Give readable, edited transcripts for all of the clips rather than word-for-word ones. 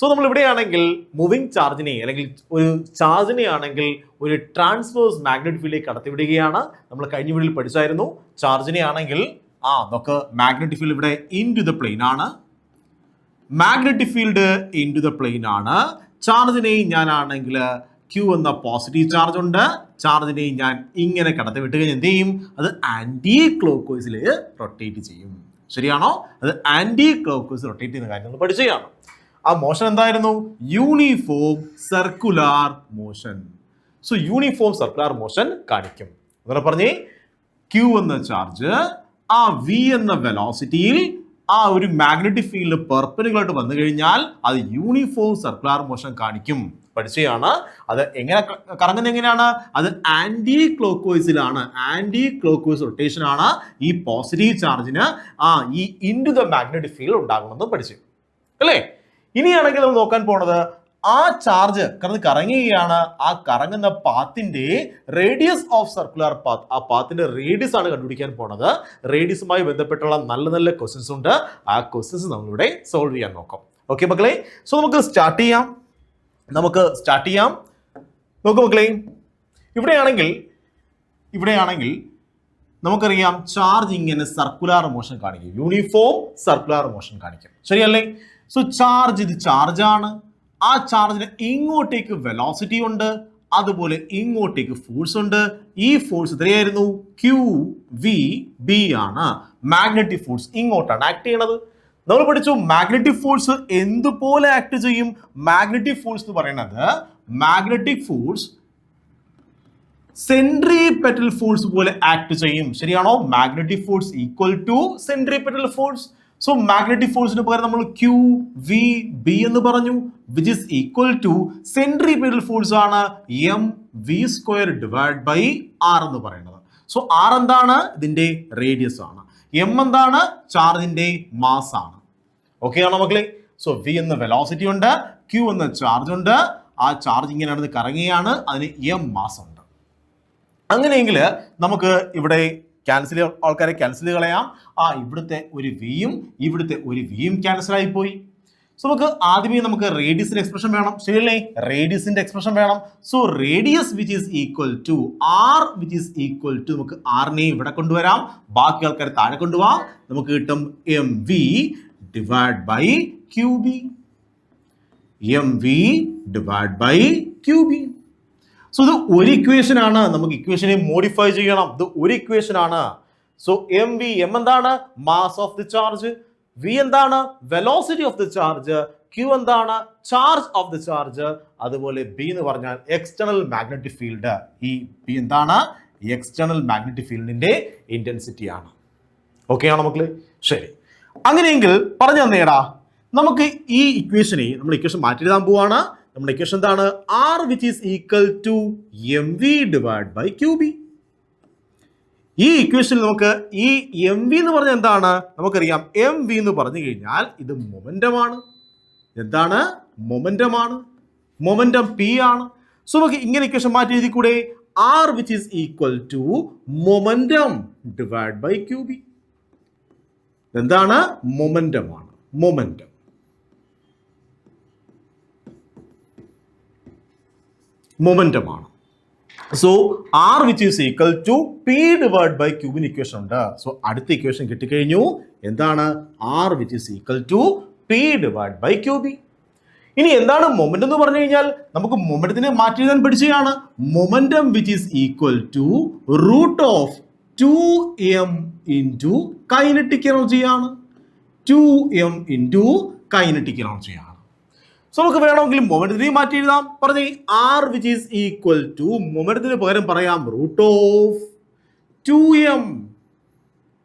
So നമ്മൾ ഇവിടെയാണെങ്കിൽ moving ചാർജിനെ അല്ലെങ്കിൽ ഒരു ചാർജിനെ ആണെങ്കിൽ ഒരു ട്രാൻസ്വേഴ്സ് മാഗ്നറ്റിക് ഫീൽഡിലേക്ക് കടത്തിവിടുകയാണ്. നമ്മൾ കഴിഞ്ഞ വീഡിയോയിൽ പഠിച്ചായിരുന്നു. ചാർജിനെ ആണെങ്കിൽ നമുക്ക് മാഗ്നറ്റിക് ഫീൽഡ് ഇവിടെ ഇൻടു ദ പ്ലെയിൻ ആണ്. Magnetic field into the plane ആണ്. ചാർജിനെ ഞാനാണെങ്കിൽ Q എന്ന പോസിറ്റീവ് ചാർജ് ഉണ്ട്. ചാർജിനെ ഞാൻ ഇങ്ങനെ കടത്തി വിട്ട് കഴിഞ്ഞാൽ എന്ത് ചെയ്യും? അത് ആന്റി ക്ലോക്ക് വൈസിൽ റൊട്ടേറ്റ് ചെയ്യും. ശരിയാണോ? അത് ആന്റി ക്ലോക്ക് വൈസ് റൊട്ടേറ്റ് ചെയ്യുന്ന കാര്യം നമ്മൾ പഠിച്ചതാണ്. ആ മോഷൻ എന്തായിരുന്നു? Uniform circular motion. So uniform circular motion കാണിക്കും. അങ്ങനെ പറഞ്ഞേ, Q എന്ന ചാർജ് ആ V എന്ന വെലോസിറ്റിയിൽ ആ ഒരു മാഗ്നറ്റിക് ഫീൽഡ് പെർപെൻഡിക്കുലർ ആയിട്ട് വന്നു കഴിഞ്ഞാൽ അത് യൂണിഫോം സർക്കുലാർ മോഷൻ കാണിക്കും. പഠിച്ചതാണ്. അത് എങ്ങനെ കറങ്ങുന്നത് എങ്ങനെയാണ്? അത് ആന്റി ക്ലോക്ക് വൈസിലാണ്. ആന്റി ക്ലോക്ക് വൈസ് റൊട്ടേഷൻ ആണ് ഈ പോസിറ്റീവ് ചാർജിന് ഈ ഇൻടു ദ മാഗ്നറ്റിക് ഫീൽഡ് ഉണ്ടാകുമെന്ന് പഠിച്ചു അല്ലേ? ഇനിയാണെങ്കിൽ നമ്മൾ നോക്കാൻ പോണത് ആ ചാർജ് കറങ്ങുകയാണ്. ആ കറങ്ങുന്ന പാത്തിന്റെ റേഡിയസ് ഓഫ് സർക്കുലർ പാത്ത്, ആ പാത്തിന്റെ റേഡിയസ് ആണ് കണ്ടുപിടിക്കാൻ പോണത്. റേഡിയസുമായി ബന്ധപ്പെട്ടുള്ള നല്ല നല്ല ക്വസ്റ്റ്യൻസ് ഉണ്ട്. ആ ക്വസ്റ്റ്യൻസ് നമ്മളിവിടെ സോൾവ് ചെയ്യാൻ നോക്കാം. ഓക്കെ മക്കളെ, സോ നമുക്ക് സ്റ്റാർട്ട് ചെയ്യാം. നോക്കൂ മക്കളെ, ഇവിടെയാണെങ്കിൽ നമുക്കറിയാം ചാർജ് ഇങ്ങനെ സർക്കുലാർ മോഷൻ കാണിക്കും. യൂണിഫോം സർക്കുലാർ മോഷൻ കാണിക്കും. ശരിയല്ലേ? സോ ചാർജ്, ഇത് ചാർജാണ്. ആ ചാർജിന് ഇങ്ങോട്ടേക്ക് വെലോസിറ്റി ഉണ്ട്, അതുപോലെ ഇങ്ങോട്ടേക്ക് ഫോഴ്സ് ഉണ്ട്. ഈ ഫോഴ്സ് എത്രയായിരുന്നു? QVB ആണ്. മാഗ്നറ്റിക് ഫോഴ്സ് ഇങ്ങോട്ടാണ് ആക്ട് ചെയ്യണത്. നമ്മൾ പഠിച്ചു മാഗ്നറ്റിക് ഫോഴ്സ് എന്തുപോലെ ആക്ട് ചെയ്യും? മാഗ്നറ്റിക് ഫോഴ്സ് എന്ന് പറയുന്നത് മാഗ്നറ്റിക് ഫോഴ്സ് സെൻട്രിപെറ്റൽ ഫോഴ്സ് പോലെ ആക്ട് ചെയ്യും. ശരിയാണോ? Magnetic force equal to centripetal force. So magnetic ഫോഴ്സിന് പകരം നമ്മൾ QVB എന്ന് പറഞ്ഞു, which is equal to centripetal force ആണ് mv² ഡിവൈഡ് ബൈ r എന്ന് പറയുന്നത്. സോ r എന്താണ്? ഇതിന്റെ റേഡിയസ് ആണ്. m എന്താണ്? ചാർജിന്റെ മാസ് ആണ്. ഓക്കെ ആണോ മക്കളെ? സോ V എന്ന വെലോസിറ്റി ഉണ്ട്, Q എന്ന ചാർജ് ഉണ്ട്. ആ ചാർജ് ഇങ്ങനെയാണ് കറങ്ങുകയാണ്, അതിന് m മാസ് ഉണ്ട്. അങ്ങനെയെങ്കിൽ നമുക്ക് ഇവിടെ ആൾക്കാരെ ക്യാൻസൽ കളയാം. ഇവിടുത്തെ ഒരു വിയും ഇവിടുത്തെ ഒരു വിയും ക്യാൻസൽ ആയി പോയി. സോ നമുക്ക് റേഡിയസിന്റെ എക്സ്പ്രഷൻ വേണം. ശരിയല്ലേ? റേഡിയസിന്റെ എക്സ്പ്രഷൻ വേണം. So radius which is equal to r, which is equal to നമുക്ക് r-നെ ഇവിടെ കൊണ്ടുവരാം, ബാക്കി ആൾക്കാരെ താഴെ കൊണ്ടുപോവാം. നമുക്ക് കിട്ടും mv divide by QB. mv divide by QB. So ഇത് ഒരു ഇക്വേഷൻ ആണ്. നമുക്ക് ഇക്വേഷനെ മോഡിഫൈ ചെയ്യണം. ഇത് ഒരു ഇക്വേഷൻ ആണ്. സോ m എന്താണ്? Mass of the charge. V എന്താണ്? Velocity of the charge. Q എന്താണ്? Charge of the charge. അതുപോലെ B എന്ന് പറഞ്ഞാൽ എക്സ്റ്റേണൽ മാഗ്നറ്റിക് ഫീൽഡ്. ഈ B എന്താണ്? എക്സ്റ്റേണൽ മാഗ്നറ്റിക് ഫീൽഡിന്റെ ഇന്റൻസിറ്റി ആണ്. ഓക്കെ ആണോ മക്കളെ? ശരി, അങ്ങനെയെങ്കിൽ പറഞ്ഞു തന്നേടാ, നമുക്ക് ഈ ഇക്വേഷനെ നമ്മൾ ഇക്വേഷൻ മാറ്റി എഴുതാൻ പോവാണ്. നമ്മുടെ ഇക്വേഷൻ എന്താണ്? R which is equal to mv divided by QB. ഈ ഇക്വേഷനിൽ നമുക്ക് ഈ mv എന്ന് പറഞ്ഞാൽ എന്താണ്? നമുക്കറിയാം mv എന്ന് പറഞ്ഞു കഴിഞ്ഞാൽ ഇത് മൊമെന്റം ആണ്. എന്താണ്? മൊമെന്റം ആണ്. മൊമെന്റം P ആണ്. സോ നമുക്ക് ഇങ്ങനെ ഇക്വേഷൻ മാറ്റി എഴുതി കൂടെ? R which is equal to momentum divided by QB. എന്താണ്? മൊമെന്റം ആണ്. മൊമെന്റം ആണ്. So R which is equal to P divided by Q ന് ഇക്വേഷൻ ഉണ്ട്. സോ അടുത്ത ഇക്വേഷൻ കിട്ടിക്കഴിഞ്ഞു. എന്താണ്? R which is equal to P divided by QB. ഇനി എന്താണ് momentum എന്ന് പറഞ്ഞു കഴിഞ്ഞാൽ നമുക്ക് മൊമെന്റത്തിനെ മാറ്റി എഴുതാൻ പഠിച്ചതാണ്. Momentum which is equal to root of 2m into kinetic energy ആണ്. 2m into kinetic energy ആണ്. സോ നമുക്ക് വേണമെങ്കിൽ മൊമെന്റത്തിനെ മാറ്റി എഴുതാം. പറഞ്ഞേ R which is equal to മൊമെന്റത്തിന് പകരം പറയാം root of 2m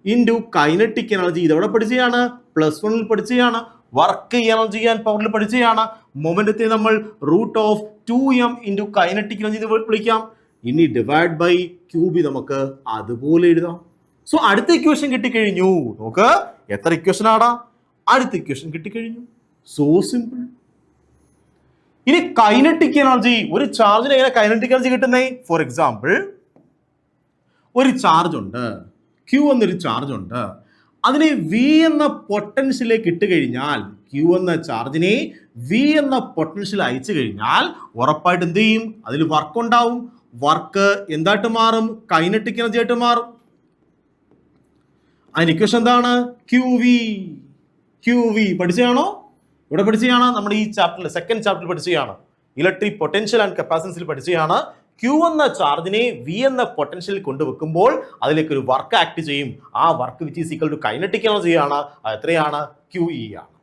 into kinetic energy. ഇതെവിടെ പഠിച്ചതാണ്? +1 പഠിച്ചതാണ്. വർക്ക് എനർജി ആൻഡ് പവറിൽ പഠിച്ചതാണ്. മൊമെന്റത്തെ നമ്മൾ root of 2m into kinetic energy വിളിക്കാം. ഇനി ഡിവൈഡ് ബൈ QB നമുക്ക് അതുപോലെ എഴുതാം. സോ അടുത്ത ഇക്വേഷൻ കിട്ടിക്കഴിഞ്ഞു. നോക്ക് എത്ര ഇക്വേഷൻ ആടാ? അടുത്ത ഇക്വേഷൻ കിട്ടിക്കഴിഞ്ഞു. So simple. ഇനി കൈനറ്റിക് എനർജി, ഒരു ചാർജിന് എങ്ങനെ കൈനറ്റിക് എനർജി കിട്ടുന്നേ? ഫോർ എക്സാമ്പിൾ ഒരു ചാർജ് ഉണ്ട്, Q എന്നൊരു ചാർജ് ഉണ്ട്. അതിനെ V എന്ന പൊട്ടൻഷ്യലിലേക്ക് ഇട്ട് കഴിഞ്ഞാൽ Q എന്ന ചാർജിനെ V എന്ന പൊട്ടൻഷ്യൽ അയച്ചു കഴിഞ്ഞാൽ ഉറപ്പായിട്ട് എന്ത് ചെയ്യും? അതിൽ വർക്ക് ഉണ്ടാവും. വർക്ക് എന്തായിട്ട് മാറും? കൈനറ്റിക് എനർജി ആയിട്ട് മാറും. അതിന്റെ ഇക്വേഷൻ എന്താണ്? QV പഠിച്ചതാണോ? ഇവിടെ പഠിച്ചതാണ്. നമ്മുടെ ഈ ചാപ്റ്ററിൽ സെക്കൻഡ് ചാപ്റ്ററിൽ പഠിച്ചതാണ്. ഇലക്ട്രിക് പൊട്ടൻഷ്യൽ ആൻഡ് കപ്പാസിറ്റൻസിൽ പഠിച്ചതാണ്. Q എന്ന ചാർജിനെ V എന്ന പൊട്ടൻഷ്യൽ കൊണ്ടുവെക്കുമ്പോൾ അതിലേക്ക് ഒരു വർക്ക് ആക്ട് ചെയ്യും. ആ work which is equal to kinetic energy ആണ്. അത് എത്രയാണ്? QE ആണ്.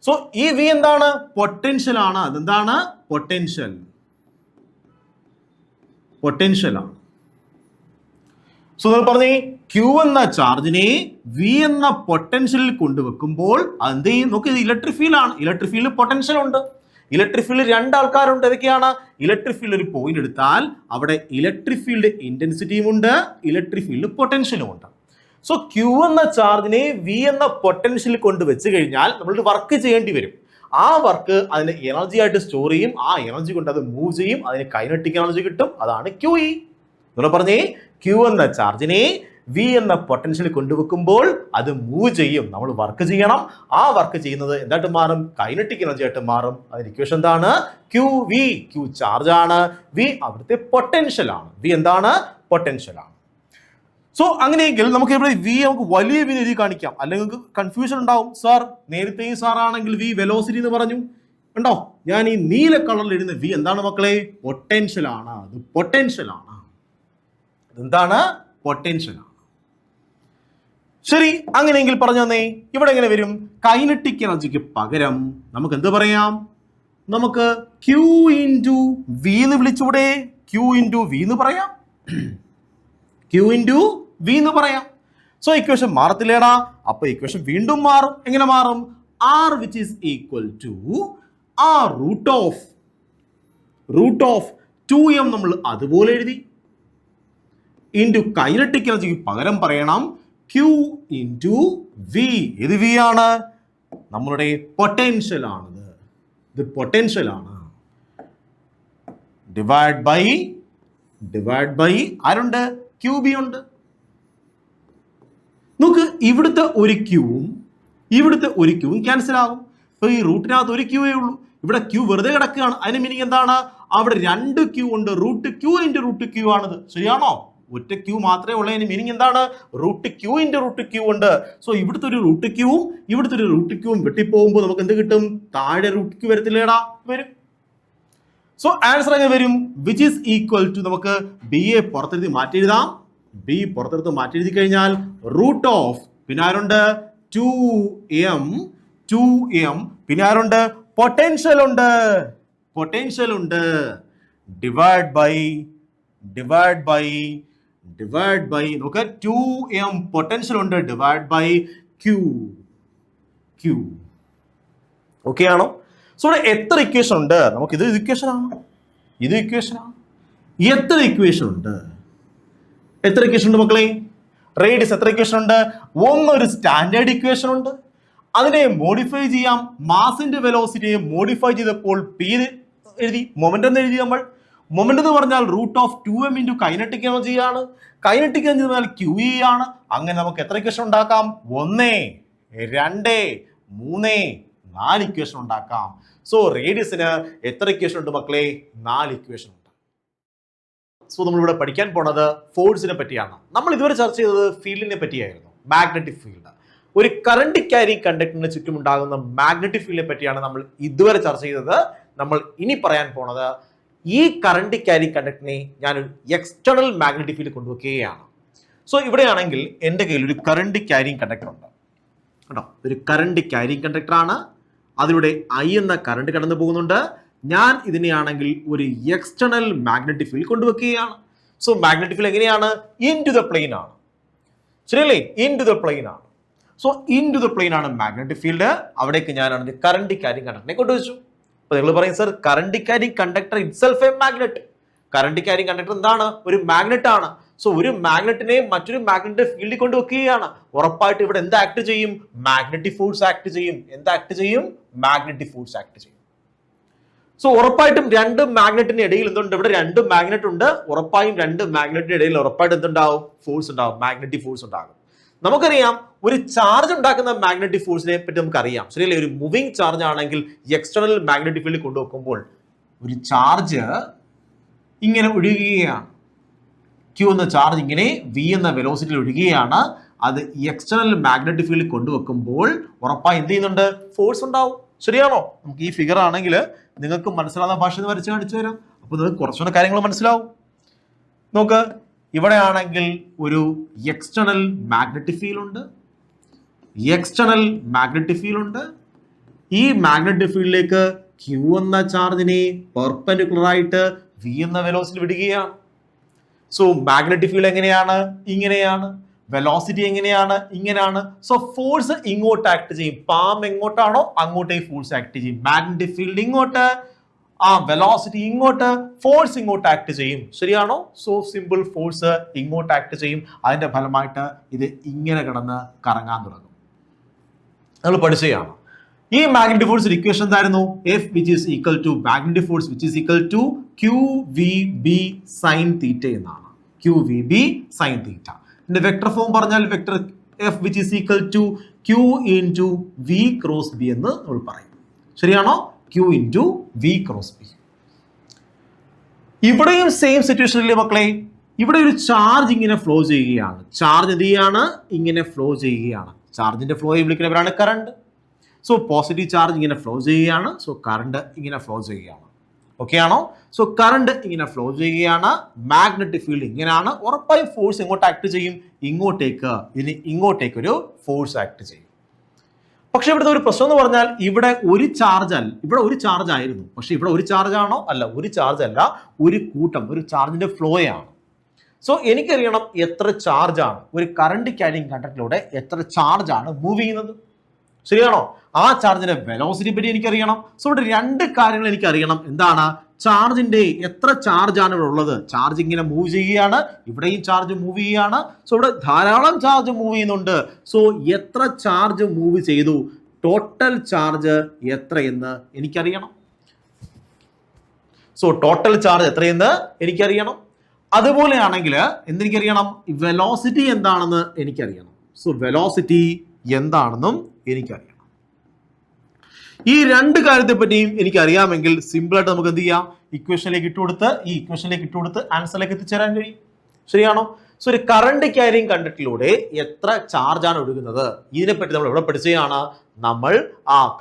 സോ ഈ V എന്താണ്? പൊട്ടൻഷ്യൽ ആണ്. അതെന്താണ്? പൊട്ടൻഷ്യൽ ആണ്. സോ നിങ്ങൾ പറഞ്ഞേ Q എന്ന ചാർജിനെ V എന്ന പൊട്ടൻഷ്യലിൽ കൊണ്ടുവെക്കുമ്പോൾ എന്ത് ചെയ്യും? നോക്ക്, ഇത് ഇലക്ട്രിക് ഫീൽഡ് ആണ്. ഇലക്ട്രിക് ഫീൽഡ് പൊട്ടൻഷ്യൽ ഉണ്ട്. ഇലക്ട്രിക് ഫീൽഡ് രണ്ട് ആൾക്കാരുണ്ട്. ഏതൊക്കെയാണ്? ഇലക്ട്രിക് ഫീൽഡ് ഒരു പോയിന്റ് എടുത്താൽ അവിടെ ഇലക്ട്രിക് ഫീൽഡ് ഇന്റൻസിറ്റിയും ഉണ്ട്, ഇലക്ട്രിക് ഫീൽഡ് പൊട്ടൻഷ്യലും ഉണ്ട്. സോ Q എന്ന ചാർജിനെ V എന്ന പൊട്ടൻഷ്യലിൽ കൊണ്ട് വെച്ച് കഴിഞ്ഞാൽ നമ്മളൊരു വർക്ക് ചെയ്യേണ്ടി വരും. ആ വർക്ക് അതിന് എനർജി ആയിട്ട് സ്റ്റോർ ചെയ്യും. ആ എനർജി കൊണ്ട് അത് മൂവ് ചെയ്യും. അതിന് കൈനറ്റിക് എനർജി കിട്ടും. അതാണ് QE. നിങ്ങൾ പറഞ്ഞേ Q എന്ന ചാർജിനെ V എന്ന പൊട്ടൻഷ്യലിൽ കൊണ്ടുവെക്കുമ്പോൾ അത് മൂവ് ചെയ്യും. നമ്മൾ വർക്ക് ചെയ്യണം. ആ വർക്ക് ചെയ്യുന്നത് എന്തായിട്ട് മാറും? കൈനറ്റിക് എനർജി ആയിട്ട് മാറും. അതിന്റെ ഇക്വേഷൻ എന്താണ്? QV. Q ചാർജ് ആണ്, V അവിടുത്തെ പൊട്ടൻഷ്യൽ ആണ്. V എന്താണ്? പൊട്ടൻഷ്യൽ ആണ്. സോ അങ്ങനെയെങ്കിൽ നമുക്ക് ഇവിടെ V നമുക്ക് വലിയ V എഴുതി കാണിക്കാം. അല്ലെങ്കിൽ നിങ്ങൾക്ക് കൺഫ്യൂഷൻ ഉണ്ടാവും. സാർ നേരത്തെയും സാർ ആണെങ്കിൽ V വെലോസിറ്റി എന്ന് പറഞ്ഞു ഉണ്ടോ? ഞാൻ ഈ നീല കളറിൽ എഴുതുന്ന V എന്താണ് മക്കളെ? പൊട്ടൻഷ്യൽ ആണ്. അത് പൊട്ടൻഷ്യൽ ആണ്. എന്താണ്? പൊട്ടൻഷ്യൽ ആണ്. ശരി, അങ്ങനെയെങ്കിൽ പറഞ്ഞു തന്നേ, ഇവിടെ എങ്ങനെ വരും? കൈനറ്റിക് എനർജിക്ക് പകരം നമുക്ക് എന്ത് പറയാം? നമുക്ക് Q ഇൻറ്റു V എന്ന് വിളിച്ചൂടെ? Q ഇൻറ്റു V എന്ന് പറയാം. Q ഇൻറ്റു V എന്ന് പറയാം. സോ ഇക്വേഷൻ മാറത്തില്ലേടാ? അപ്പൊ ഇക്വേഷൻ വീണ്ടും മാറും. എങ്ങനെ മാറും? R which is equal to R root of 2m നമ്മൾ അതുപോലെ എഴുതി. ഇൻറ്റു കൈനറ്റിക് എനർജിക്ക് പകരം പറയണം Q ഇൻറ്റു V. ഇത് V ആണ്, നമ്മളുടെ പൊട്ടൻഷ്യൽ ആണിത്. ഇത് പൊട്ടൻഷ്യൽ ആണ്. ഡിവൈഡ് ബൈ ആരുണ്ട്? QB ഉണ്ട്. നോക്ക്, ഇവിടുത്തെ ഒരു ക്യൂവും ഇവിടുത്തെ ഒരു ക്യൂവും ക്യാൻസൽ ആകും. ഇപ്പൊ ഈ റൂട്ടിനകത്ത് ഒരു ക്യൂവേ ഉള്ളൂ. ഇവിടെ ക്യൂ വെറുതെ കിടക്കുകയാണ്. അതിന് മീനിങ് എന്താണ്? അവിടെ രണ്ട് ക്യൂ ഉണ്ട്. Root Q into root Q ആണിത്. ശരിയാണോ? ഒറ്റ ക്യൂ മാത്രമേ ഉള്ളതിന് മീനിങ് എന്താണ്? Root Q into root Q ഉണ്ട്. സോ ഇവിടുത്തെ ഒരു റൂട്ട് ക്യൂവും ഇവിടുത്തെ ഒരു റൂട്ട് ക്യൂവും വെട്ടിപ്പോകുമ്പോൾ നമുക്ക് എന്ത് കിട്ടും? താഴെ റൂട്ട് ക്യൂ വരത്തില്ലേടാ? വരും. സോ ആൻസർ എങ്ങനെ വരും? വിച്ച് ഈസ് ഈക്വൽ ടു, നമുക്ക് ബി എ പുറത്തെടുത്ത് മാറ്റി എഴുതാം. ബി പുറത്തെടുത്ത് മാറ്റി എഴുതി കഴിഞ്ഞാൽ റൂട്ട് ഓഫ്, പിന്നെ ആരുണ്ട്? 2m. പിന്നെ ആരുണ്ട്? പൊട്ടൻഷ്യൽ ഉണ്ട്. ഡിവൈഡ് ബൈ നോക്ക്, 2m പൊട്ടൻഷ്യൽ ഉണ്ട്, ഡിവൈഡ് ബൈ Q. ഓക്കെ ആണോ? സോ ഇവിടെ എത്ര ഇക്വേഷൻ ഉണ്ട്? നമുക്ക് ഇത് ഇക്വേഷൻ ആണ്. എത്ര ഇക്വേഷൻ ഉണ്ട് മക്കളെ? റേഡിയസ് എത്ര ഇക്വേഷൻ ഉണ്ട്? ഒരു സ്റ്റാൻഡേർഡ് ഇക്വേഷൻ ഉണ്ട്. അതിനെ മോഡിഫൈ ചെയ്യാം. മാസിന്റെ വെലോസിറ്റിയെ മോഡിഫൈ ചെയ്തപ്പോൾ P എഴുതി, മൊമെന്റ് എന്ന് എഴുതി നമ്മൾ. മൊമെന്റ് എന്ന് പറഞ്ഞാൽ root of 2m into kinetic energy ആണ്. കൈനറ്റിക് എനർജി എന്ന് പറഞ്ഞാൽ QE ആണ്. അങ്ങനെ നമുക്ക് എത്ര ഇക്വേഷൻ ഉണ്ടാക്കാം? 1, 2, 3, 4 ഇക്വേഷൻ ഉണ്ടാക്കാം. സോ റേഡിയസിന് എത്ര ഇക്വേഷൻ ഉണ്ട് മക്കളെ? 4 ഇക്വേഷൻ ഉണ്ട്. സോ നമ്മളിവിടെ പഠിക്കാൻ പോണത് ഫോഴ്സിനെ പറ്റിയാണ്. നമ്മൾ ഇതുവരെ ചർച്ച ചെയ്തത് ഫീൽഡിനെ പറ്റിയായിരുന്നു, മാഗ്നറ്റിക് ഫീൽഡ്. ഒരു കറണ്ട് ക്യാരി കണ്ടക്ടറിന് ചുറ്റും ഉണ്ടാകുന്ന മാഗ്നറ്റിക് ഫീൽഡിനെ പറ്റിയാണ് നമ്മൾ ഇതുവരെ ചർച്ച ചെയ്തത്. നമ്മൾ ഇനി പറയാൻ പോണത് ഈ കറണ്ട് ക്യാരി കണ്ടക്ടറിനെ ഞാനൊരു എക്സ്റ്റേണൽ മാഗ്നറ്റിക് ഫീൽഡ് കൊണ്ടുവയ്ക്കുകയാണ്. സോ ഇവിടെയാണെങ്കിൽ എൻ്റെ കയ്യിൽ ഒരു കറണ്ട് ക്യാരിങ് കണ്ടക്ടർ ഉണ്ട് കേട്ടോ. ഒരു കറണ്ട് ക്യാരിങ് കണ്ടക്ടർ ആണ്. അതിലൂടെ I എന്ന കറണ്ട് കടന്നു പോകുന്നുണ്ട്. ഞാൻ ഇതിനെയാണെങ്കിൽ ഒരു എക്സ്റ്റേണൽ മാഗ്നറ്റിക് ഫീൽഡ് കൊണ്ടുവയ്ക്കുകയാണ്. സോ മാഗ്നറ്റിക് ഫീൽഡ് എങ്ങനെയാണ്? ഇൻ ടു ദ പ്ലെയിൻ ആണ്. ശരിയല്ലേ? ഇൻ ടു ദ പ്ലെയിൻ ആണ്. So into the plane ആണ് മാഗ്നറ്റിക് ഫീൽഡ്. അവിടേക്ക് ഞാനാണ് കറണ്ട് ക്യാരിങ് കണ്ടക്ടറിനെ കൊണ്ടുവച്ചു. അപ്പൊ നിങ്ങൾ പറയും, sir current carrying conductor itself a magnet. Current carrying conductor എന്താണ്? ഒരു മാഗ്നറ്റ് ആണ്. സോ ഒരു മാഗ്നറ്റിനെ മറ്റൊരു മാഗ്നറ്റിന്റെ ഫീൽഡിൽ കൊണ്ടുവെക്കുകയാണ്. ഉറപ്പായിട്ട് ഇവിടെ എന്ത് ആക്ട് ചെയ്യും? മാഗ്നറ്റിക് ഫോഴ്സ് ആക്ട് ചെയ്യും. മാഗ്നറ്റിക് ഫോഴ്സ് ആക്ട് ചെയ്യും. സോ ഉറപ്പായിട്ടും രണ്ട് മാഗ്നറ്റിന് ഇടയിൽ എന്തുണ്ട്? ഇവിടെ രണ്ട് മാഗ്നറ്റ് ഉണ്ട്. ഉറപ്പായും രണ്ട് മാഗ്നറ്റിന് ഇടയിൽ ഉറപ്പായിട്ട് എന്തുണ്ടാവും? ഫോഴ്സ് ഉണ്ടാവും, മാഗ്നറ്റിക് ഫോഴ്സ് ഉണ്ടാകും. നമുക്കറിയാം ഒരു ചാർജ് ഉണ്ടാക്കുന്ന മാഗ്നറ്റിക് ഫോഴ്സിനെ പറ്റി നമുക്കറിയാം, ശരിയല്ലേ? ഒരു മൂവിങ് ചാർജ് ആണെങ്കിൽ എക്സ്റ്റേണൽ മാഗ്നറ്റിക് ഫീൽഡിൽ കൊണ്ടുവെക്കുമ്പോൾ ഒരു ചാർജ് ഇങ്ങനെ ഒഴുകുകയാണ്. Q എന്ന ചാർജ് ഇങ്ങനെ V എന്ന വെലോസിറ്റിയിൽ ഒഴുകുകയാണ്. അത് എക്സ്റ്റേണൽ മാഗ്നറ്റിക് ഫീൽഡിൽ കൊണ്ടുവെക്കുമ്പോൾ ഉറപ്പായി എന്ത് ചെയ്യുന്നുണ്ട്? ഫോഴ്സ് ഉണ്ടാവും. ശരിയാണോ? നമുക്ക് ഈ ഫിഗർ ആണെങ്കിൽ നിങ്ങൾക്ക് മനസ്സിലാവുന്ന ഭാഷ വരച്ച് കാണിച്ചു തരാം. അപ്പോൾ നിങ്ങൾക്ക് കുറച്ചുകൂടെ കാര്യങ്ങൾ മനസ്സിലാവും. നോക്ക്, ഇവിടെ ആണെങ്കിൽ ഒരു എക്സ്റ്റേണൽ മാഗ്നറ്റിക് ഫീൽഡ് ഉണ്ട്. എക്സ്റ്റേണൽ മാഗ്നറ്റിക് ഫീൽഡ് ഉണ്ട്. ഈ മാഗ്നറ്റിക് ഫീൽഡിലേക്ക് Q എന്ന ചാർജിനെ പെർപെൻഡിക്കുലർ ആയിട്ട് V എന്ന വെലോസിറ്റി വിടുകയാണ്. സോ മാഗ്നറ്റിക് ഫീൽഡ് എങ്ങനെയാണ്? ഇങ്ങനെയാണ്. വെലോസിറ്റി എങ്ങനെയാണ്? ഇങ്ങനെയാണ്. സോ ഫോഴ്സ് ഇങ്ങോട്ട് ആക്ട് ചെയ്യും. പാം എങ്ങോട്ടാണോ അങ്ങോട്ടേക്ക് ഫോഴ്സ് ആക്ട് ചെയ്യും. മാഗ്നറ്റിക് ഫീൽഡ് ഇങ്ങോട്ട്, വെലോസിറ്റി ഇങ്ങോട്ട്, ഫോഴ്സ് ഇങ്ങോട്ട് ആക്ട് ചെയ്യും. ശരിയാണോ? സോ സിമ്പിൾ, ഫോഴ്സ് ഇങ്ങോട്ട് ആക്ട് ചെയ്യും. അതിന്റെ ഫലമായിട്ട് ഇത് ഇങ്ങനെ കിടന്ന് കറങ്ങാൻ തുടങ്ങും. നമ്മൾ പഠിച്ചതാണ്. ഈ മാഗ്നറ്റിക് ഫോഴ്സ് ഇക്വേഷൻ എന്തായിരുന്നു? F which is equal to magnetic force which is equal to QVB sin theta എന്നാണ്. QVB sin theta. ഇതിന്റെ വെക്ടർ ഫോം പറഞ്ഞാൽ vector F which is equal to Q into V cross B എന്ന് നമ്മൾ പറയും. ശരിയാണോ? Q into V cross B. ഇവിടെയും same സിറ്റുവേഷനിലെ മക്കളെ, ഇവിടെ ഒരു ചാർജ് ഇങ്ങനെ ഫ്ലോ ചെയ്യുകയാണ്. ചാർജ് എന്ത് ചെയ്യാണ്? ഇങ്ങനെ ഫ്ലോ ചെയ്യുകയാണ്. ചാർജിന്റെ ഫ്ലോയെ വിളിക്കുന്നവരാണ് കറണ്ട്. സോ പോസിറ്റീവ് ചാർജ് ഇങ്ങനെ ഫ്ലോ ചെയ്യുകയാണ്. സോ കറണ്ട് ഇങ്ങനെ ഫ്ലോ ചെയ്യുകയാണ്. ഓക്കെ ആണോ? സോ കറണ്ട് ഇങ്ങനെ ഫ്ലോ ചെയ്യുകയാണ്. മാഗ്നറ്റിക് ഫീൽഡ് ഇങ്ങനെയാണ്. ഉറപ്പായും ഫോഴ്സ് എങ്ങോട്ട് ആക്ട് ചെയ്യും? ഇങ്ങോട്ടേക്ക്. ഇനി ഇങ്ങോട്ടേക്ക് ഒരു ഫോഴ്സ് ആക്ട് ചെയ്യും. പക്ഷെ ഇവിടുത്തെ ഒരു പ്രശ്നം എന്ന് പറഞ്ഞാൽ ഇവിടെ ഒരു ചാർജ് അല്ല, ഇവിടെ ഒരു ചാർജ് ആയിരുന്നു. പക്ഷെ ഇവിടെ ഒരു ചാർജ് ആണോ? അല്ല, ഒരു ചാർജ് അല്ല, ഒരു കൂട്ടം, ഒരു ചാർജിന്റെ ഫ്ലോയാണ്. സോ എനിക്കറിയണം എത്ര ചാർജ് ആണ് ഒരു കറണ്ട് ക്യാരിയിങ് കണ്ടക്ടറിലൂടെ എത്ര ചാർജ് ആണ് മൂവ് ചെയ്യുന്നത്. ശരിയാണോ? ആ ചാർജിന്റെ വെലോസിറ്റി പറ്റി എനിക്കറിയണം. സോ ഇവിടെ രണ്ട് കാര്യങ്ങൾ എനിക്കറിയണം. എന്താണ്? ചാർജിന്റെ എത്ര ചാർജ് ആണ് ഇവിടെ ഉള്ളത്. ചാർജ് ഇങ്ങനെ മൂവ് ചെയ്യുകയാണ്, ഇവിടെയും ചാർജ് മൂവ് ചെയ്യുകയാണ്. സോ ഇവിടെ ധാരാളം ചാർജ് മൂവ് ചെയ്യുന്നുണ്ട്. സോ എത്ര ചാർജ് മൂവ് ചെയ്തു, ടോട്ടൽ ചാർജ് എത്രയെന്ന് എനിക്കറിയണം. സോ ടോട്ടൽ ചാർജ് എത്രയെന്ന് എനിക്കറിയണം. അതുപോലെയാണെങ്കിൽ എന്തെനിക്കറിയണം? വെലോസിറ്റി എന്താണെന്ന് എനിക്കറിയണം. സോ വെലോസിറ്റി എന്താണെന്നും എനിക്കറിയണം. ഈ രണ്ട് കാര്യത്തെ പറ്റിയും എനിക്ക് അറിയാമെങ്കിൽ സിമ്പിൾ ആയിട്ട് നമുക്ക് എന്ത് ചെയ്യാം? ഇക്വേഷനിലേക്ക് ഇട്ടുകൊടുത്ത് ആൻസറിലേക്ക് എത്തിച്ചേരാൻ കഴിയും. ശരിയാണോ? സോ ഒരു കറണ്ട് ക്യാരിയിങ് കണ്ടക്ടറിലൂടെ എത്ര ചാർജ് ആണ് ഒഴുകുന്നത്, ഇതിനെപ്പറ്റി നമ്മൾ എവിടെ പഠിച്ചതാണ്? നമ്മൾ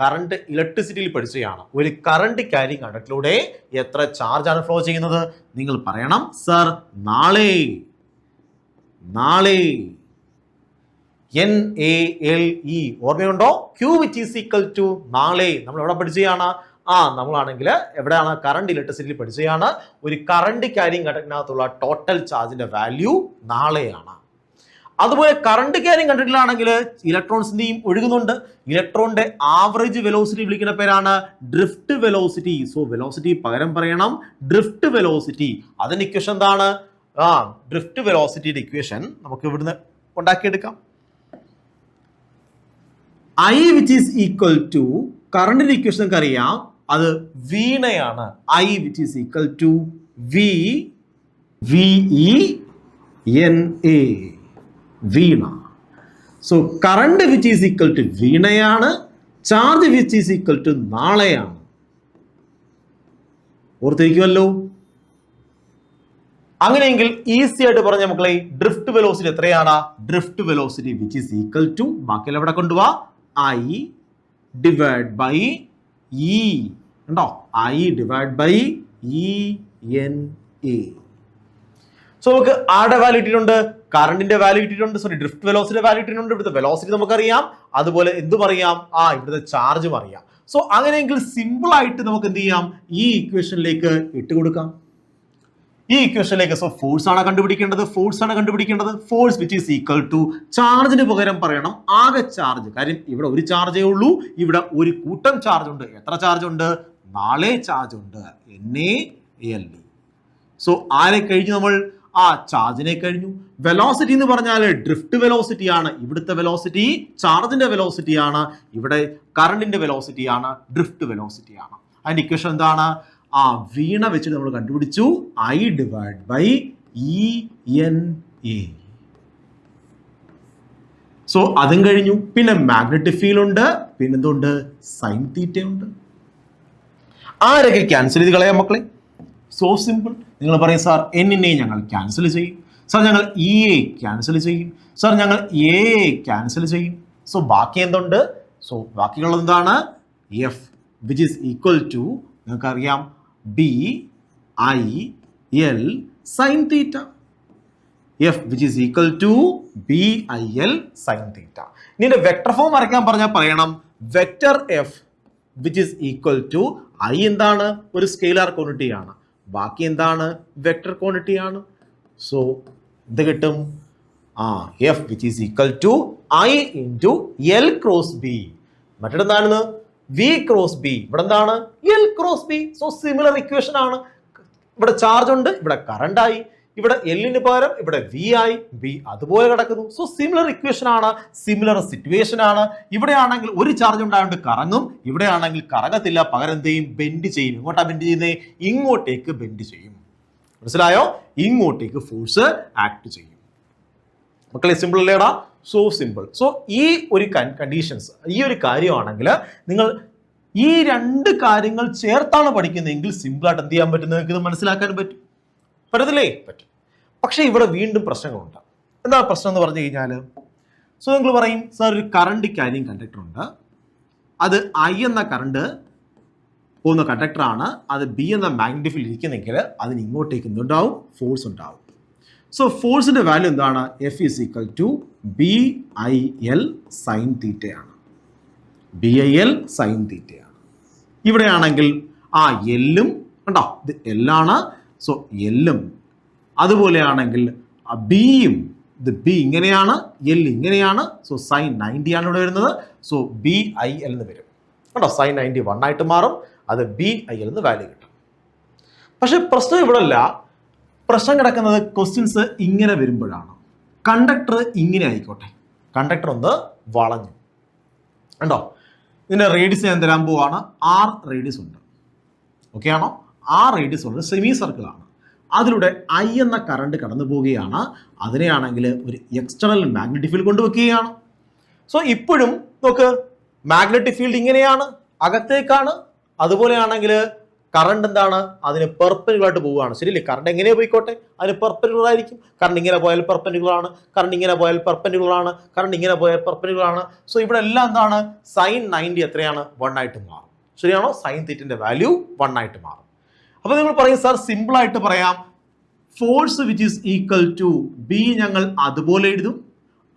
കറണ്ട് ഇലക്ട്രിസിറ്റിയിൽ പഠിച്ചതാണ്. ഒരു കറണ്ട് ക്യാരിയിങ് കണ്ടക്ടറിലൂടെ എത്ര ചാർജ് ആണ് ഫ്ലോ ചെയ്യുന്നത്? നിങ്ങൾ പറയണം, സർ നാളെ NALE ഓർമ്മയുണ്ടോ? Q which is equal to നാളെ നമ്മൾ എവിടെ പഠിച്ചതാണ്? നമ്മളാണെങ്കിൽ എവിടെയാണ്? കറണ്ട് ഇലക്ട്രിസിറ്റിയിൽ പഠിച്ചതാണ്. ഒരു കറണ്ട് ക്യാരിയിങ് കണ്ടക്ടറിനകത്തുള്ള ടോട്ടൽ ചാർജിന്റെ വാല്യൂ നാളെയാണ്. അതുപോലെ കറണ്ട് ക്യാരിയിങ് കണ്ടക്ടറിലാണെങ്കിൽ ഇലക്ട്രോൺസിന്റെയും ഒഴുകുന്നുണ്ട്. ഇലക്ട്രോണിന്റെ ആവറേജ് വെലോസിറ്റി വിളിക്കുന്ന പേരാണ് ഡ്രിഫ്റ്റ് വെലോസിറ്റി. സോ വെലോസിറ്റി പകരം പറയണം ഡ്രിഫ്റ്റ് വെലോസിറ്റി. അതിന്റെ ഇക്വേഷൻ എന്താണ്? ഡ്രിഫ്റ്റ് വെലോസിറ്റിയുടെ ഇക്വേഷൻ നമുക്ക് ഇവിടുന്ന് ഉണ്ടാക്കിയെടുക്കാം. I which is equal to കറണ്ടിന്റെ ഇക്വേഷൻ നമുക്ക് അറിയാം, അത് വീണയാണ്. I which is equal to VENA വീണ. So current which is equal to വീണയാണ്, charge which is equal to നാളെയാണ്. ഓർത്തിരിക്കുമല്ലോ? അങ്ങനെയെങ്കിൽ ഈസി ആയിട്ട് പറഞ്ഞ മക്കളെ, ഡ്രിഫ്റ്റ് വെലോസിറ്റി എത്രയാണ്? Drift velocity which is equal to ബാക്കിയെല്ലാം എവിടെ കൊണ്ടുപോവാ? I divided by E. ഉണ്ടോ? I divided by ENA. So നമുക്ക് ആരുടെ വാല്യൂ ഇട്ടിട്ടുണ്ട്? കറണ്ടിന്റെ വാല്യൂ ഇട്ടിട്ടുണ്ട്. സോറി, ഡ്രിഫ്റ്റ് വെലോസിറ്റിയുടെ വാല്യൂ ഇട്ടിട്ടുണ്ട്. ഇവിടുത്തെ വെലോസിറ്റി നമുക്കറിയാം. അതുപോലെ എന്തും അറിയാം? ഇവിടുത്തെ ചാർജും അറിയാം. സോ അങ്ങനെയെങ്കിൽ സിമ്പിൾ ആയിട്ട് നമുക്ക് എന്ത് ചെയ്യാം? ഈ ഇക്വേഷനിലേക്ക് ഇട്ട് കൊടുക്കാം. ഈ ഇക്വേഷനിലേക്ക് ഫോഴ്സ് ആണ് കണ്ടുപിടിക്കേണ്ടത്. Force which is equal to ചാർജിന് പകരം പറയണം ആകെ ചാർജ്. കാര്യം ഇവിടെ ഒരു ചാർജേ ഉള്ളൂ, ഇവിടെ ഒരു കൂട്ടം ചാർജ് ഉണ്ട്. എത്ര ചാർജ് ഉണ്ട്? നാളെ ചാർജ് ഉണ്ട്. NALE. സോ ആരെ കഴിഞ്ഞു? നമ്മൾ ചാർജിനെ കഴിഞ്ഞു. വെലോസിറ്റി എന്ന് പറഞ്ഞാൽ ഡ്രിഫ്റ്റ് വെലോസിറ്റി ആണ്. ഇവിടുത്തെ വെലോസിറ്റി ചാർജിന്റെ വെലോസിറ്റി ആണ്. ഇവിടെ കറണ്ടിന്റെ വെലോസിറ്റി ആണ്, ഡ്രിഫ്റ്റ് വെലോസിറ്റി ആണ്. അതിന്റെ ഇക്വേഷൻ എന്താണ്? വീണ വെച്ചിട്ട് നമ്മൾ കണ്ടുപിടിച്ചു I divided by ENA. So അതും കഴിഞ്ഞു. പിന്നെ മാഗ്നറ്റിക് ഫീൽഡ് ഉണ്ട്, പിന്നെ എന്തുണ്ട്, സൈൻ തീറ്റ ഉണ്ട്. ആരൊക്കെ ക്യാൻസൽ ചെയ്ത് കളയാം മക്കളെ? So simple. നിങ്ങൾ പറയും സാർ എന്നിനെ ഞങ്ങൾ ക്യാൻസൽ ചെയ്യും, സാർ ഞങ്ങൾ ഇ എ ക്യാൻസൽ ചെയ്യും, സാർ ഞങ്ങൾ എ ക്യാൻസൽ ചെയ്യും. സോ ബാക്കി എന്തുണ്ട്? സോ ബാക്കിയുള്ളത് എന്താണ്? F which is equal to നിങ്ങൾക്കറിയാം B I L sine theta. F which is equal to B I L sine theta. ഇനി വെക്ടർ ഫോം വരയ്ക്കാൻ പറഞ്ഞാൽ പറയണം vector F which is equal to I എന്താണ്? ഒരു സ്കെയിലാർ ക്വാണ്ടിറ്റി ആണ്, ബാക്കി എന്താണ്? വെക്ടർ ക്വാണ്ടിറ്റി ആണ്. സോ ഇത് കിട്ടും F which is equal to I into L cross B. മറ്റെന്താണെന്ന്? V cross B. ഇവിടെ എന്താണ്? L cross B. So similar equation ആണ്. ഇവിടെ ചാർജ് ഉണ്ട്, ഇവിടെ കറണ്ട് ആയി, ഇവിടെ എല്ലിന് പകരം ഇവിടെ വി ആയി, ബി അതുപോലെ കിടക്കുന്നു. സോ സിമിലർ ഇക്വേഷൻ ആണ്, സിമിലർ സിറ്റുവേഷൻ ആണ്. ഇവിടെ ആണെങ്കിൽ ഒരു ചാർജ് ഉണ്ടായതുകൊണ്ട് കറങ്ങും, ഇവിടെ ആണെങ്കിൽ കറങ്ങത്തില്ല, പകരം എന്ത് ചെയ്യും? ബെൻഡ് ചെയ്യും. ഇങ്ങോട്ടാ ബെൻഡ് ചെയ്യുന്നത്? ഇങ്ങോട്ടേക്ക് ബെൻഡ് ചെയ്യും. മനസ്സിലായോ? ഇങ്ങോട്ടേക്ക് ഫോഴ്സ് ആക്ട് ചെയ്യും. മക്കളെ സിമ്പിൾ അല്ലേടാ? So simple. സോ ഈ ഒരു കണ്ടീഷൻസ്, ഈ ഒരു കാര്യമാണെങ്കിൽ നിങ്ങൾ ഈ രണ്ട് കാര്യങ്ങൾ ചേർത്താണ് പഠിക്കുന്നതെങ്കിൽ സിമ്പിളായിട്ട് എന്ത് ചെയ്യാൻ പറ്റും? നിങ്ങൾക്ക് ഇത് മനസ്സിലാക്കാൻ പറ്റും. പറ്റത്തില്ലേ? പറ്റും. പക്ഷെ ഇവിടെ വീണ്ടും പ്രശ്നങ്ങളുണ്ട്. എന്താ പ്രശ്നം എന്ന് പറഞ്ഞു കഴിഞ്ഞാൽ, സോ നിങ്ങൾ പറയും സാർ ഒരു കറണ്ട് ക്യാരിങ് കണ്ടക്ടർ ഉണ്ട്, അത് ഐ എന്ന കറണ്ട് പോകുന്ന കണ്ടക്ടറാണ്, അത് ബി എന്ന മാഗ്നറ്റിക് ഫീൽഡിൽ ഇരിക്കുന്നെങ്കിൽ അതിന് ഇങ്ങോട്ടേക്ക് എന്തുണ്ടാവും? ഫോഴ്സ് ഉണ്ടാവും. സോ ഫോഴ്സിന്റെ വാല്യൂ എന്താണ്? F is equal to B I L sine തീറ്റയാണ്. ബി ഐ എൽ സൈൻ തീറ്റയാണ്. ഇവിടെയാണെങ്കിൽ എല്ലും കണ്ടോ, ഇത് എല്ലാണ്. സോ എല്ലും അതുപോലെയാണെങ്കിൽ ബിയും, ഇത് ബി ഇങ്ങനെയാണ്, എൽ ഇങ്ങനെയാണ്. സോ സൈൻ 90 ആണ് ഇവിടെ വരുന്നത്. സോ ബി ഐ എൽ എന്ന് വരും കേട്ടോ. സൈൻ 90 1 ആയിട്ട് മാറും, അത് ബി ഐ എൽ എന്ന് വാല്യൂ കിട്ടും. പക്ഷെ പ്രശ്നം ഇവിടെ അല്ല. പ്രശ്നം കിടക്കുന്നത് ക്വസ്റ്റ്യൻസ് ഇങ്ങനെ വരുമ്പോഴാണ്. കണ്ടക്ടർ ഇങ്ങനെ ആയിക്കോട്ടെ, കണ്ടക്ടർ ഒന്ന് വളഞ്ഞു കണ്ടോ, ഇതിന്റെ റേഡിയസ് ഞാൻ തരാൻ പോവാണ്. ആർ റേഡിയസ് ഉണ്ട്, ഓക്കെ ആണോ? ആ റേഡിയസ് ഉണ്ട്, സെമി സർക്കിൾ ആണ്. അതിലൂടെ ഐ എന്ന കറണ്ട് കടന്നു പോവുകയാണ്. അതിനെയാണെങ്കിൽ ഒരു എക്സ്റ്റേണൽ മാഗ്നറ്റിക് ഫീൽഡ് കൊണ്ടുവെക്കുകയാണ്. സോ ഇപ്പോഴും നോക്ക്, മാഗ്നറ്റിക് ഫീൽഡ് ഇങ്ങനെയാണ്, അകത്തേക്കാണ്. അതുപോലെയാണെങ്കിൽ കറണ്ട് എന്താണ്? അതിന് പെർപെൻഡിക്കുലർ ആയിട്ട് പോവുകയാണ്. ശരിയല്ലേ? കറണ്ട് എങ്ങനെ പോയിക്കോട്ടെ, അതിന് പെർപെൻഡിക്കുലർ ആയിരിക്കും. കറണ്ട് ഇങ്ങനെ പോയാൽ പെർപെൻഡിക്കുലർ ആണ്, കറണ്ട് ഇങ്ങനെ പോയാൽ പെർപെൻഡിക്കുലർ ആണ്, കറണ്ട് ഇങ്ങനെ പോയാൽ പെർപെൻഡിക്കുലർ ആണ്. സോ ഇവിടെ എല്ലാം എന്താണ്? സൈൻ 90 എത്രയാണ്? 1 ആയിട്ട് മാറും. ശരിയാണോ? സൈൻ തീറ്റന്റെ വാല്യൂ 1 ആയിട്ട് മാറും. അപ്പൊ നിങ്ങൾ പറയും സാർ സിമ്പിൾ ആയിട്ട് പറയാം, force which is equal to B ഞങ്ങൾ അതുപോലെ എഴുതും,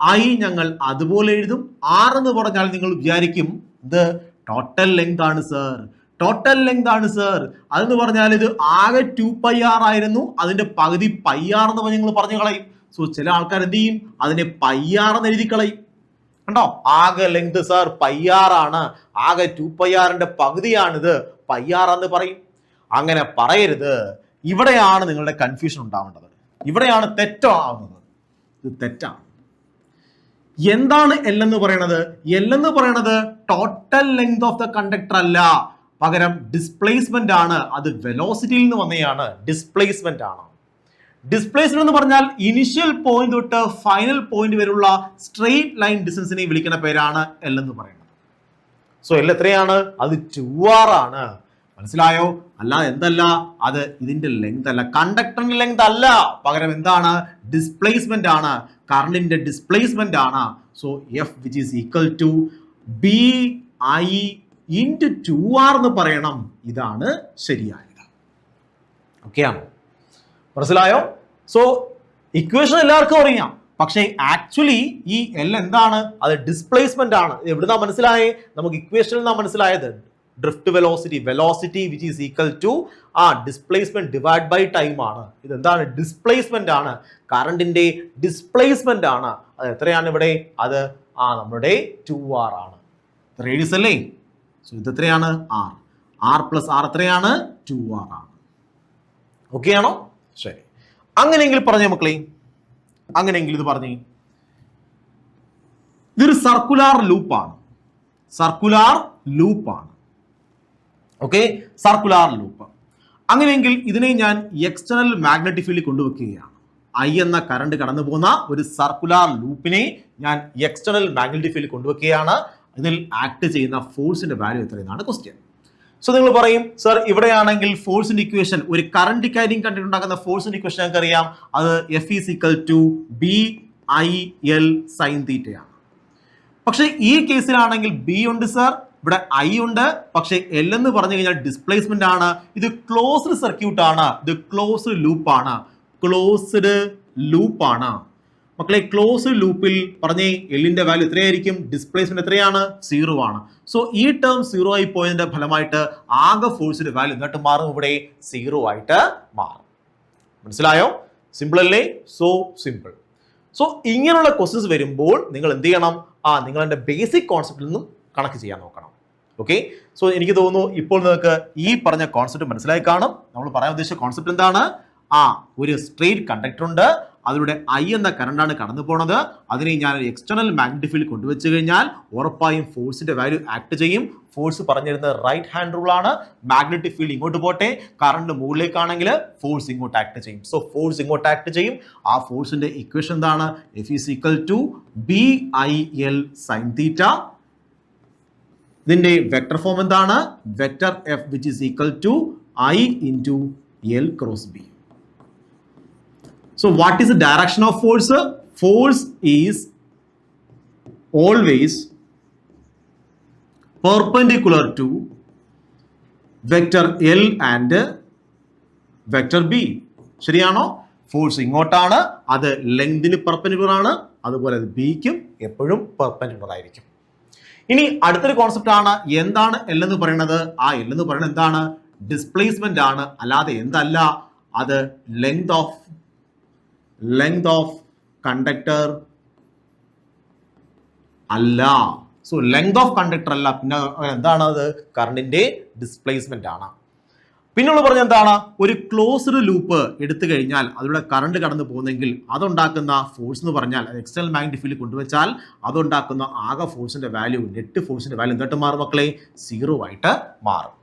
ഐ ഞങ്ങൾ അതുപോലെ എഴുതും. ആർ എന്ന് പറഞ്ഞാൽ നിങ്ങൾ വിചാരിക്കും ഇത് ടോട്ടൽ ലെങ്ത് ആണ് സർ, ടോട്ടൽ ലെങ്ത് ആണ് സർ. അതെന്ന് പറഞ്ഞാൽ ഇത് ആകെ 2πr ആയിരുന്നു, അതിന്റെ പകുതി πr എന്ന് നിങ്ങൾ പറഞ്ഞു കളയും. സോ ചില ആൾക്കാർ എന്ത് ചെയ്യും? അതിനെ πr എന്ന് എഴുതി കളയും. കണ്ടോ, ആകെ ലെങ്ത് സർ πr ആണ്, ആകെ 2πrന്റെ പകുതിയാണിത്, πr എന്ന് പറയും. അങ്ങനെ പറയരുത്. ഇവിടെയാണ് നിങ്ങളുടെ കൺഫ്യൂഷൻ ഉണ്ടാവേണ്ടത്, ഇവിടെയാണ് തെറ്റാവുന്നത്. ഇത് തെറ്റാണ്. എന്താണ് എൽ എന്ന് പറയുന്നത്? എൽ എന്ന് പറയുന്നത് total length of the conductor അല്ല, പകരം ഡിസ്പ്ലേസ്മെന്റ് ആണ്. അത് വെലോസിറ്റിയിൽ നിന്ന് വന്നതാണ്, ഡിസ്പ്ലേസ്മെന്റ് ആണ്. ഡിസ്പ്ലേസ്മെന്റ് എന്ന് പറഞ്ഞാൽ ഇനിഷ്യൽ പോയിന്റ് തൊട്ട് ഫൈനൽ പോയിന്റ് വരെയുള്ള സ്ട്രെയിറ്റ് ലൈൻ ഡിസ്റ്റൻസിനെ വിളിക്കുന്ന പേരാണ് എൽ എന്ന് പറയുന്നത്. സോ എൽ എത്രയാണ്? അത് 2r ആണ്. മനസ്സിലായോ? അല്ലാതെ എന്തല്ല, അത് ഇതിന്റെ ലെങ്ത് അല്ല, കണ്ടക്ടറിന്റെ ലെങ്ത് അല്ല, പകരം എന്താണ്? ഡിസ്പ്ലേസ്മെന്റ് ആണ്, കറണ്ടിന്റെ ഡിസ്പ്ലേസ്മെന്റ് ആണ്. So F which is equal to B I into 2r എന്ന് പറയണം. ഇതാണ് ശരിയായത്. ഓക്കെ ആണോ? മനസ്സിലായോ? സോ ഇക്വേഷൻ എല്ലാവർക്കും അറിയാം, പക്ഷേ ആക്ച്വലി ഈ എൽ എന്താണ്? അത് ഡിസ്പ്ലേസ്മെന്റ് ആണ്. എവിടുന്നാ മനസ്സിലായേ? നമുക്ക് ഇക്വേഷനിൽ നിന്നാണ് മനസ്സിലായത്. Drift velocity, velocity which is equal to displacement divide by time ആണ്. ഇത് എന്താണ്? ഡിസ്പ്ലേസ്മെന്റ് ആണ്, കറണ്ടിന്റെ ഡിസ്പ്ലേസ്മെന്റ് ആണ്. അത് എത്രയാണ് ഇവിടെ? അത് നമ്മുടെ 2r ആണ്. റേഡിയസ് അല്ലേ? സോ ഇത് എത്രയാണ്? r. r പ്ലസ് r എത്രയാണ്? 2r ആണ്. ഓക്കെ ആണോ? ശരി. അങ്ങനെയെങ്കിൽ പറഞ്ഞേ മക്കളെ, അങ്ങനെയെങ്കിൽ ഇത് പറഞ്ഞേ, ഇതൊരു സർക്കുലാർ ലൂപ്പാണ്, സർക്കുലാർ ലൂപ്പാണ്. Okay, circular loop. അങ്ങനെയെങ്കിൽ ഇതിനെ ഞാൻ എക്സ്റ്റേണൽ മാഗ്നറ്റിക് ഫീൽഡിൽ കൊണ്ടുവെക്കുകയാണ്. ഐ എന്ന കറണ്ട് കടന്നു പോകുന്ന ഒരു സർക്കുലർ ലൂപ്പിനെ ഞാൻ എക്സ്റ്റേണൽ മാഗ്നറ്റിക് ഫീൽഡ് കൊണ്ടുവയ്ക്കുകയാണ്. ഇതിൽ ആക്ട് ചെയ്യുന്ന ഫോഴ്സിന്റെ വാല്യൂ എത്രയെന്നാണ് ക്വസ്റ്റ്യൻ. സോ നിങ്ങൾ പറയും സർ ഇവിടെയാണെങ്കിൽ ഫോഴ്സിന്റെ ഇക്വേഷൻ ഒരു കറണ്ട് ക്യാരിങ് കണ്ടിട്ട് ഉണ്ടാക്കുന്ന ഫോഴ്സിന്റെ ഇക്വേഷൻ ഞങ്ങൾക്ക് അറിയാം, അത് F is equal to BIL sin θ ആണ്. പക്ഷെ ഈ കേസിലാണെങ്കിൽ ബി ഉണ്ട് സർ, ഇവിടെ ഐ ഉണ്ട്, പക്ഷെ എൽ എന്ന് പറഞ്ഞു കഴിഞ്ഞാൽ ഡിസ്പ്ലേസ്മെന്റ് ആണ്. ഇത് ക്ലോസ്ഡ് സർക്യൂട്ട് ആണ്, ഇത് ക്ലോസ്ഡ് ലൂപ്പ് ആണ്, ക്ലോസ്ഡ് ലൂപ്പ് ആണ് മക്കളെ. ക്ലോസ്ഡ് ലൂപ്പിൽ പറഞ്ഞേ എല്ലിന്റെ വാല്യൂ എത്രയായിരിക്കും? ഡിസ്പ്ലേസ്മെന്റ് എത്രയാണ്? 0 ആണ്. സോ ഈ ടേം 0 ആയി പോയതിന്റെ ഫലമായിട്ട് ആകെ ഫോഴ്സിന്റെ വാല്യൂ എന്നിട്ട് മാറും, ഇവിടെ 0 ആയിട്ട് മാറും. മനസ്സിലായോ? സിമ്പിൾ അല്ലേ? So simple. സോ ഇങ്ങനെയുള്ള ക്വസ്റ്റ്യൻസ് വരുമ്പോൾ നിങ്ങൾ എന്ത് ചെയ്യണം? നിങ്ങൾ എൻ്റെ ബേസിക് കോൺസെപ്റ്റിൽ നിന്നും കണക്ട് ചെയ്യാൻ നോക്കണം. ഓക്കെ, സോ എനിക്ക് തോന്നുന്നു ഇപ്പോൾ നിങ്ങൾക്ക് ഈ പറഞ്ഞ കോൺസെപ്റ്റ് മനസ്സിലായി കാണും. നമ്മൾ പറയാൻ ഉദ്ദേശിച്ച കോൺസെപ്റ്റ് എന്താണ്? ഒരു സ്ട്രെയിറ്റ് കണ്ടക്ടർ ഉണ്ട്, അതിലൂടെ ഐ എന്ന കറണ്ടാണ് കടന്നു പോണത്. അതിനെ ഞാൻ ഒരു എക്സ്റ്റേണൽ മാഗ്നറ്റിക് ഫീൽഡ് കൊണ്ടുവച്ച് കഴിഞ്ഞാൽ ഉറപ്പായും ഫോഴ്സിന്റെ വാല്യൂ ആക്ട് ചെയ്യും. ഫോഴ്സ് പറഞ്ഞിരുന്നത് റൈറ്റ് ഹാൻഡ് റൂൾ ആണ്. മാഗ്നറ്റിക് ഫീൽഡ് ഇങ്ങോട്ട് പോട്ടെ, കറണ്ട് മുകളിലേക്കാണെങ്കിൽ ഫോഴ്സ് ഇങ്ങോട്ട് ആക്ട് ചെയ്യും. സോ ഫോഴ്സ് ഇങ്ങോട്ട് ആക്ട് ചെയ്യും. ആ ഫോഴ്സിന്റെ ഇക്വേഷൻ എന്താണ്? F is equal to BIL sin θ. ഇതിന്റെ വെക്ടർ ഫോം എന്താണ്? Vector F which is equal to I into L cross B. So what is the direction of force? Force is always perpendicular to vector L and vector B. ശരിയാണോ? Force ഇങ്ങോട്ടാണ്, അത് ലെങ്തിന് perpendicular ആണ്, അതുപോലെ ബിക്കും എപ്പോഴും perpendicular ആയിരിക്കും. ഇനി അടുത്തൊരു concept ആണ്, എന്താണ് എൽ എന്ന് പറയുന്നത്? ആ എൽ എന്ന് പറയുന്നത് എന്താണ്? ഡിസ്പ്ലേസ്മെന്റ് ആണ്, അല്ലാതെ എന്തല്ല, അത് ലെങ്ത് ഓഫ് കണ്ടക്ടർ അല്ല. സോ ലെങ്ത് ഓഫ് കണ്ടക്ടർ അല്ല, പിന്നെ എന്താണ്? അത് കറണ്ടിന്റെ ഡിസ്പ്ലേസ്മെന്റ് ആണ്. പിന്നുള്ള പറഞ്ഞ എന്താണ്? ഒരു ക്ലോസ്ഡ് ലൂപ്പ് എടുത്തു കഴിഞ്ഞാൽ അതിലൂടെ കറണ്ട് കടന്നു പോകുന്നെങ്കിൽ അതുണ്ടാക്കുന്ന ഫോഴ്സ് എന്ന് പറഞ്ഞാൽ എക്സ്റ്റേണൽ മാഗ്നറ്റിക് ഫീൽഡ് കൊണ്ടുവച്ചാൽ അതുണ്ടാക്കുന്ന ആകെ ഫോഴ്സിന്റെ വാല്യൂ, നെറ്റ് ഫോഴ്സിന്റെ വാല്യൂ എന്നിട്ട് മാറും മക്കളെ? 0 ആയിട്ട് മാറും.